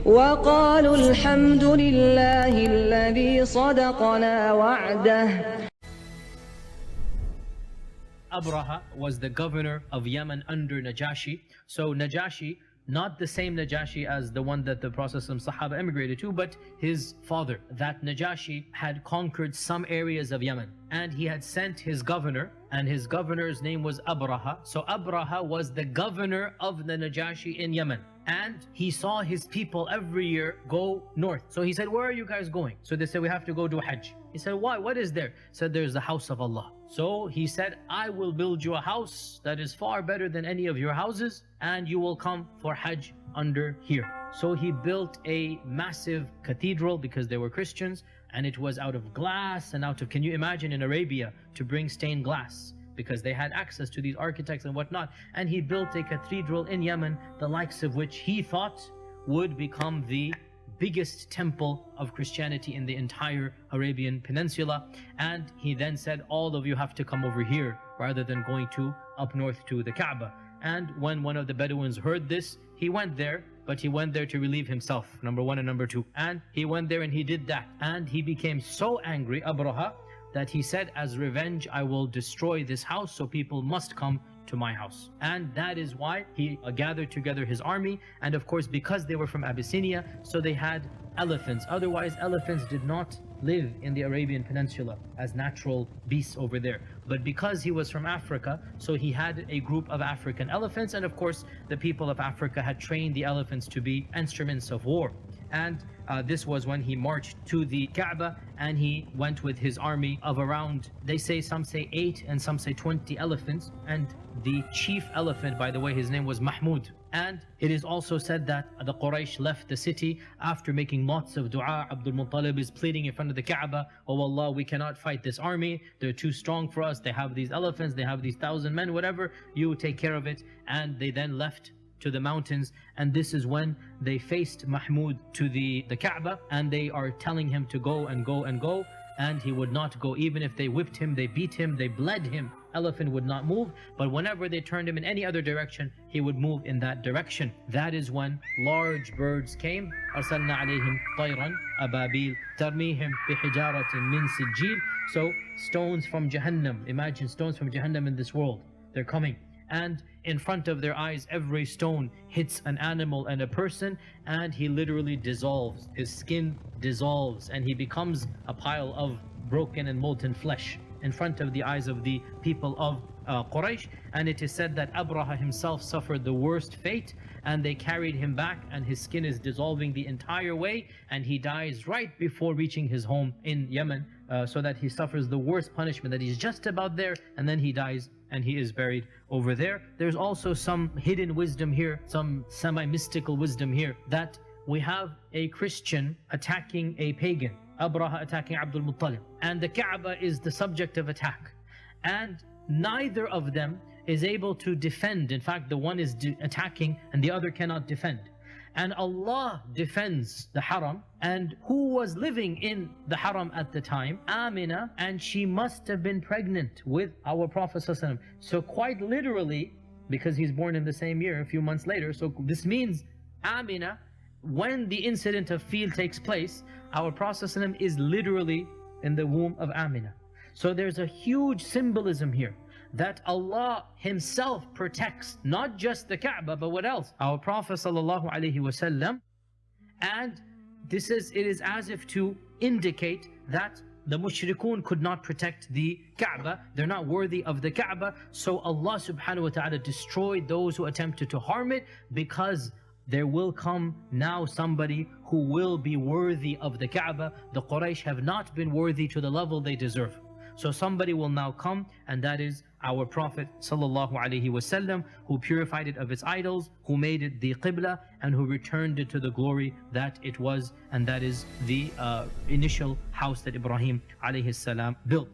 وقالوا الحمد لله الذي صدقنا وعده. Abraha was the governor of Yemen under Najashi. So Najashi, not the same Najashi as the one that the Prophet Sahaba emigrated to, but his father. That Najashi had conquered some areas of Yemen, and he had sent his governor, and his governor's name was Abraha. So Abraha was the governor of the Najashi in Yemen, and he saw his people every year go north. So he said, where are you guys going? So they said, we have to go do Hajj. He said, why? What is there? He said, there's the house of Allah. So he said, I will build you a house that is far better than any of your houses, and you will come for Hajj under here. So he built a massive cathedral because they were Christians, and it was out of glass and out of, can you imagine in Arabia to bring stained glass? Because they had access to these architects and whatnot. And he built a cathedral in Yemen, the likes of which he thought would become the biggest temple of Christianity in the entire Arabian Peninsula. And he then said, all of you have to come over here rather than going to up north to the Kaaba. And when one of the Bedouins heard this, he went there, but he went there to relieve himself, number one and number two. And he went there and he did that. And he became so angry, Abraha, that he said, as revenge, I will destroy this house, so people must come to my house. And that is why he gathered together his army. And of course, because they were from Abyssinia, so they had elephants. Otherwise, elephants did not live in the Arabian Peninsula as natural beasts over there. But because he was from Africa, so he had a group of African elephants. And of course, the people of Africa had trained the elephants to be instruments of war. And this was when he marched to the Kaaba, and he went with his army of around, they say, some say 8 and some say 20 elephants. And the chief elephant, by the way, his name was Mahmud. And it is also said that the Quraysh left the city after making lots of dua. Abdul Muttalib is pleading in front of the Kaaba, oh Allah, we cannot fight this army, they're too strong for us, they have these elephants, they have these 1,000 men, whatever, you take care of it. And they then left to the mountains, and this is when they faced Mahmud to the Kaaba, and they are telling him to go and go and go, and he would not go. Even if they whipped him, they beat him, they bled him, elephant would not move. But whenever they turned him in any other direction, he would move in that direction. That is when large birds came. أرسلنا عليهم طيرا أبابيل ترميهم بحجارة من سجيل. So stones from Jahannam, imagine stones from Jahannam in this world, they're coming. And in front of their eyes, every stone hits an animal and a person, and he literally dissolves. His skin dissolves, and he becomes a pile of broken and molten flesh in front of the eyes of the people of Quraysh. And it is said that Abraha himself suffered the worst fate, and they carried him back, and his skin is dissolving the entire way, and he dies right before reaching his home in Yemen, so that he suffers the worst punishment, that he's just about there, and then he dies and he is buried over there. There's also some hidden wisdom here, some semi-mystical wisdom here, that we have a Christian attacking a pagan, Abraha attacking Abdul Muttalib, and the Kaaba is the subject of attack, and neither of them is able to defend. In fact, the one is attacking and the other cannot defend. And Allah defends the Haram. And who was living in the Haram at the time? Amina, and she must have been pregnant with our Prophet ﷺ. So quite literally, because he's born in the same year, a few months later, so this means Amina, when the incident of Fil takes place, our Prophet ﷺ is literally in the womb of Amina. So there's a huge symbolism here, that Allah Himself protects not just the Kaaba, but what else? Our Prophet ﷺ. And it is as if to indicate that the mushrikun could not protect the Kaaba, they're not worthy of the Kaaba. So Allah subhanahu wa ta'ala destroyed those who attempted to harm it, because there will come now somebody who will be worthy of the Kaaba. The Quraysh have not been worthy to the level they deserve. So somebody will now come, and that is our Prophet ﷺ, who purified it of its idols, who made it the Qibla, and who returned it to the glory that it was, and that is the initial house that Ibrahim ﷺ built.